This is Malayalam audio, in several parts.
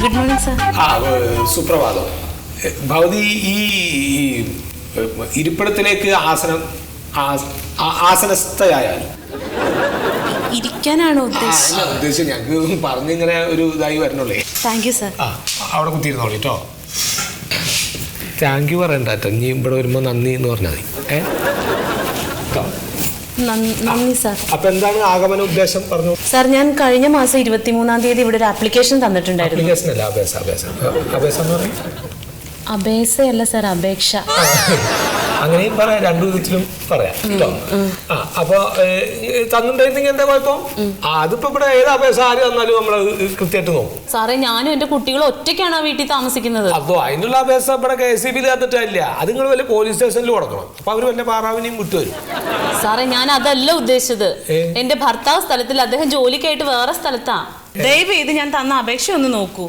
Good morning sir. സുപ്രഭാതം. ഭവതി ഈ ഇരിപ്പിടത്തിലേക്ക് ആസനസ്ഥയായാലും ഇരിക്കാനാണോ ഉദ്ദേശിച്ചത്? ഞങ്ങൾക്ക് പറഞ്ഞിങ്ങനെ ഒരു ഇതായി വരണല്ലേ. Thank you sir. അവിടെ കുത്തിയിരുന്നോളൂ കേട്ടോ. താങ്ക് യു പറയണ്ട കേട്ടോ. ഇനി ഇവിടെ വരുമ്പോൾ നന്ദി എന്ന് പറഞ്ഞാൽ മതി. നന്ദി സാർ. അപ്പൊ എന്താണ് ആഗമന ഉദ്ദേശം പറഞ്ഞു? സാർ, ഞാൻ കഴിഞ്ഞ മാസം 23-ാം തീയതി ഇവിടെ ഒരു ആപ്ലിക്കേഷൻ തന്നിട്ടുണ്ടായിരുന്നു. അപേക്ഷയല്ല സാർ, അപേക്ഷ. അങ്ങനെയും പറയാം, രണ്ടു വിധത്തിലും പറയാം കേട്ടോ. അപ്പൊ തന്നിട്ടുണ്ടെങ്കിൽ എന്താ കുഴപ്പം? അതിപ്പോ ഇവിടെ ഏത് അപേക്ഷ ആര് തന്നാലും നമ്മള് കൃത്യമായിട്ട് നോക്കും. സാറേ, ഞാനും എന്റെ കുട്ടികളും ഒറ്റയ്ക്കാണ് ആ വീട്ടിൽ താമസിക്കുന്നത്. അതോ അതിനുള്ള അപേക്ഷ ഇവിടെ KCB തന്നിട്ടില്ല. അത് നിങ്ങൾ വല്ല പോലീസ് സ്റ്റേഷനിൽ കൊടുക്കണം. അപ്പൊ അവര് വല്ല പാറാവിനെയും വിട്ടുവരും. സാറേ, ഞാൻ അതല്ല ഉദ്ദേശിച്ചത്. എന്റെ ഭർത്താവ് സ്ഥലത്തിൽ, അദ്ദേഹം ജോലിക്കായിട്ട് വേറെ സ്ഥലത്താ. ദയവ് ചെയ്ത് ഞാൻ തന്ന അപേക്ഷ ഒന്ന് നോക്കൂ.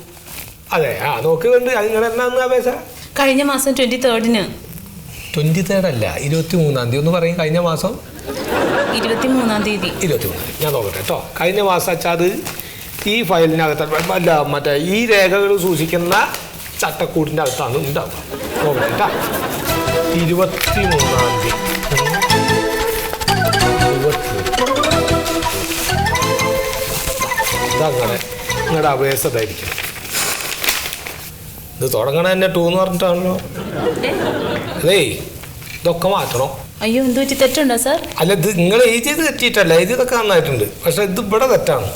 അതെ, നോക്കുന്നുണ്ട്. അത് നിങ്ങൾ എന്നാന്ന് അപേക്ഷ? കഴിഞ്ഞ മാസം 23-ന്. 23 അല്ല, 23-ാം തീയതി ഒന്ന് പറയും. കഴിഞ്ഞ മാസം 23-ാം തീയതി. 23. ഞാൻ നോക്കട്ടെ കേട്ടോ. കഴിഞ്ഞ മാസം വെച്ചാൽ അത് ഈ ഫയലിനകത്ത് അല്ല, മറ്റേ ഈ രേഖകൾ സൂക്ഷിക്കുന്ന ചട്ടക്കൂടിൻ്റെ അകത്താണ് ഉണ്ടാവുക. നോക്കട്ടെ കേട്ടോ. 23-ാം തീയതി ഇതങ്ങനെ നിങ്ങളുടെ അപേക്ഷ ഇതായിരിക്കണം. ഇത് തുടങ്ങണ തന്നെ 2 എന്ന് പറഞ്ഞിട്ടാണല്ലോ. അതേ, ഇതൊക്കെ മാറ്റണം. അയ്യോ, എന്ത് പറ്റി? തെറ്റുണ്ടോ സാർ? അല്ല, ഇത് നിങ്ങൾ എഴുതിയത് തെറ്റിയിട്ടല്ല, എഴുതിയതൊക്കെ നന്നായിട്ടുണ്ട്. പക്ഷെ ഇത് ഇവിടെ തെറ്റാണ്.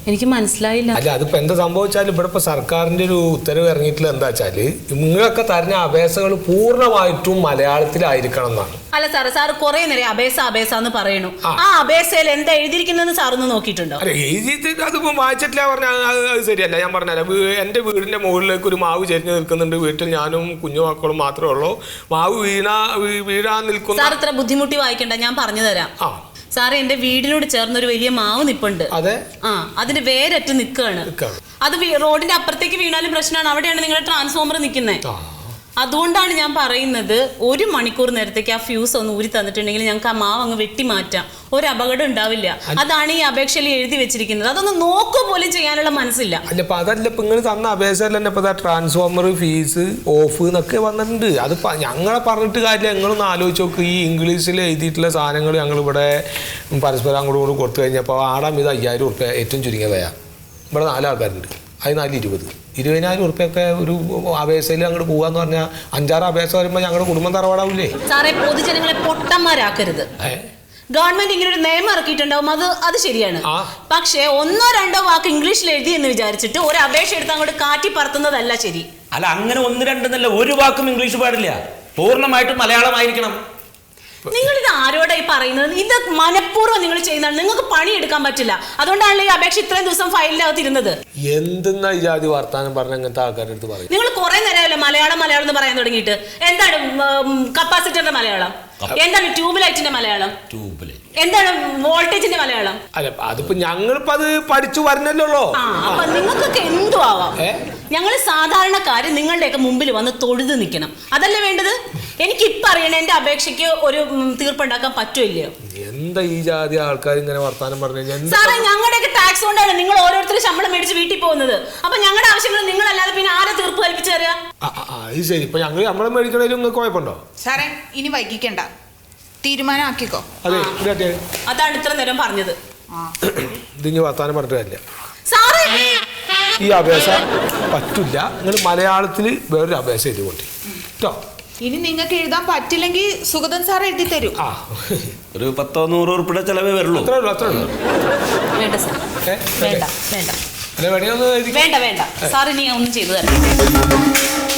എനിക്ക് മനസ്സിലായില്ല. അല്ല, അതിപ്പോ എന്താ സംഭവിച്ചാലും ഇവിടെ ഇപ്പൊ സർക്കാരിന്റെ ഒരു ഉത്തരവ് ഇറങ്ങിയിട്ടില്ല. എന്താ വെച്ചാല് നിങ്ങളൊക്കെ തരുന്ന അപേക്ഷകൾ പൂർണ്ണമായിട്ടും മലയാളത്തിലായിരിക്കണം എന്നാണ്. അല്ല സാറ്, സാറ് കുറെ നേരം അപേക്ഷ എന്ന് പറയണു. ആ അപേക്ഷയിൽ എന്താ എഴുതിയിരിക്കുന്നതെന്ന് സാറൊന്ന് നോക്കിയിട്ടുണ്ടോ? അല്ല, എഴുതിയിട്ട് അതിപ്പോ വായിച്ചിട്ടില്ല പറഞ്ഞാൽ അത് ശരിയല്ല. ഞാൻ പറഞ്ഞാൽ എന്റെ വീടിന്റെ മുകളിലേക്ക് ഒരു മാവ് ചെരിഞ്ഞ് നിൽക്കുന്നുണ്ട്. വീട്ടിൽ ഞാനും കുഞ്ഞു മക്കളും മാത്രമേ ഉള്ളൂ. മാവ് വീഴാൻ നിൽക്കുന്നു. സാർ ഇത്ര ബുദ്ധിമുട്ടി വായിക്കണ്ട, ഞാൻ പറഞ്ഞു തരാം. സാറേ, എന്റെ വീടിനോട് ചേർന്നൊരു വലിയ മാവ് നിപ്പുണ്ട്. അതെ. അതിന്റെ വേരറ്റ് നിൽക്കുകയാണ്. അത് റോഡിന്റെ അപ്പുറത്തേക്ക് വീണാലും പ്രശ്നമാണ്. അവിടെയാണ് നിങ്ങളുടെ ട്രാൻസ്ഫോമർ നിൽക്കുന്നത്. അതുകൊണ്ടാണ് ഞാൻ പറയുന്നത്, 1 മണിക്കൂർ നേരത്തേക്ക് ആ ഫ്യൂസ് ഒന്ന് ഊരി തന്നിട്ടുണ്ടെങ്കിൽ ഞങ്ങൾക്ക് ആ മാവ് അങ്ങ് വെട്ടി മാറ്റാം. ഒരു അപകടം ഉണ്ടാവില്ല. അതാണ് ഈ അപേക്ഷയിൽ എഴുതി വെച്ചിരിക്കുന്നത്. അതൊന്ന് നോക്കുക പോലും ചെയ്യാനുള്ള മനസ്സില്ല. അല്ല, അപ്പൊ അതല്ല ഇപ്പൊ നിങ്ങൾ തന്ന അപേക്ഷയിൽ തന്നെ ഇപ്പൊ ട്രാൻസ്ഫോമർ, ഫീസ്, ഓഫ് എന്നൊക്കെ വന്നിട്ടുണ്ട്. അത് ഞങ്ങളെ പറഞ്ഞിട്ട് കാര്യമില്ല. നിങ്ങളൊന്ന് ആലോചിച്ച് നോക്ക്. ഈ ഇംഗ്ലീഷിൽ എഴുതിയിട്ടുള്ള സാധനങ്ങൾ ഞങ്ങളിവിടെ പരസ്പരം അങ്ങോട്ട് കൊടുത്തു കഴിഞ്ഞപ്പോൾ ആടാം ഇത് 5000 ഉറുപ്പ്യ ഏറ്റവും ചുരുങ്ങിയതാ. ഇവിടെ 4 ആൾക്കാരുണ്ട്. അത് 20,000 ഉറുപ്പ്യൊക്കെ ഒരു അപേക്ഷയിൽ അങ്ങോട്ട് പോകാന്ന് പറഞ്ഞാൽ 5-6 അപേക്ഷ വരുമ്പോൾ ഞങ്ങളുടെ കുടുംബം തറവാടാവില്ലേ? സാറേ, പൊതുജനങ്ങളെ പൊട്ടന്മാരാക്കരുത്. ഗവൺമെന്റ് ഇങ്ങനെ ഒരു നിയമം ഇറക്കിയിട്ടുണ്ടാവും, അത് ശരിയാണ്. പക്ഷേ 1-2 വാക്ക് ഇംഗ്ലീഷിൽ എഴുതി എന്ന് വിചാരിച്ചിട്ട് ഒരു അപേക്ഷ എടുത്ത് അങ്ങോട്ട് കാറ്റി പറത്തുന്നതല്ല ശരി. അല്ല, അങ്ങനെ 1-2 എന്നല്ല, ഒരു വാക്കും ഇംഗ്ലീഷ് പാടില്ല. പൂർണ്ണമായിട്ടും മലയാളമായിരിക്കണം. നിങ്ങൾ ഇത് ആരോടായി പറയുന്നത്? ഇത് മനഃപൂർവ്വം നിങ്ങൾ ചെയ്യുന്നതാണ്. നിങ്ങൾക്ക് പണിയെടുക്കാൻ പറ്റില്ല. അതുകൊണ്ടാണല്ലോ ഈ അപേക്ഷ ഇത്രയും ദിവസം ഫയലിനകത്ത് ഇരുന്നത്. എന്തെന്നാ ഈ ജാതി വർത്താനം പറഞ്ഞ അങ്ങനത്തെ ആൾക്കാരുടെ അടുത്ത് പറയും? നിങ്ങൾ കുറെ നേരമല്ലേ മലയാളം എന്ന് പറയാൻ തുടങ്ങിയിട്ട്. എന്താണ് കപ്പാസിറ്ററിന്റെ മലയാളം? എന്താണ് ട്യൂബ് ലൈറ്റിന്റെ മലയാളം? എന്താണ് വോൾട്ടേജിന്റെ മലയാളം? അല്ല, അതിപ്പോ ഞങ്ങളിപ്പോ അത് പഠിച്ചു വരണല്ലോ. അപ്പൊ നിങ്ങൾക്കൊക്കെ എന്തു ആവാം. ഞങ്ങൾ സാധാരണക്കാര് നിങ്ങളുടെയൊക്കെ മുമ്പിൽ വന്ന് തൊഴുത് നിൽക്കണം. അതല്ലേ വേണ്ടത്? എനിക്ക് ഇപ്പൊ അറിയണ എന്റെ അപേക്ഷയ്ക്ക് ഒരു തീർപ്പുണ്ടാക്കാൻ പറ്റുമല്ലയോ? എന്താ ഈ ജാതി ആൾക്കാർ ഇങ്ങനെ വർത്താനം പറഞ്ഞു? സാറേ, ഞങ്ങളുടെയൊക്കെ ടാക്സ് കൊണ്ടാണ് നിങ്ങൾ ഓരോരുത്തരും ശമ്പളം മേടിച്ച് വീട്ടിൽ പോകുന്നത്. അപ്പൊ ഞങ്ങളുടെ ആവശ്യങ്ങൾ നിങ്ങളല്ലാതെ പിന്നെ ആരെ തീർപ്പ് കൽപ്പിച്ചു തരാ? അത് ശരി. ഇപ്പൊ ഞങ്ങൾ ശമ്പളം മേടിക്കണേലും നിങ്ങൾക്ക് കുഴപ്പമുണ്ടോ? സാറേ, ഇനി വൈകിക്കണ്ട, തീരുമാനം ആക്കിക്കോ. അതാണ് ഇത്ര നേരം പറഞ്ഞത്. ഇതിന് വർത്താനം പറഞ്ഞിട്ട് കാര്യമില്ല. സാറേ, ഈ അപേക്ഷ പറ്റില്ല. നിങ്ങൾ മലയാളത്തിൽ വേറൊരു അപേക്ഷ എഴുതിക്കൊണ്ടി കേട്ടോ. ഇനി നിങ്ങൾക്ക് എഴുതാൻ പറ്റില്ലെങ്കിൽ സുഗതൻ സാർ എഴുതി തരും. ഒരു 10-100 ഉറുപ്പിയുടെ ചെലവേ വരുള്ളൂ. വേണ്ട സാർ, വേണ്ട. വേണ്ട. സാർ, ഇനി ഒന്നും ചെയ്തു തരാം.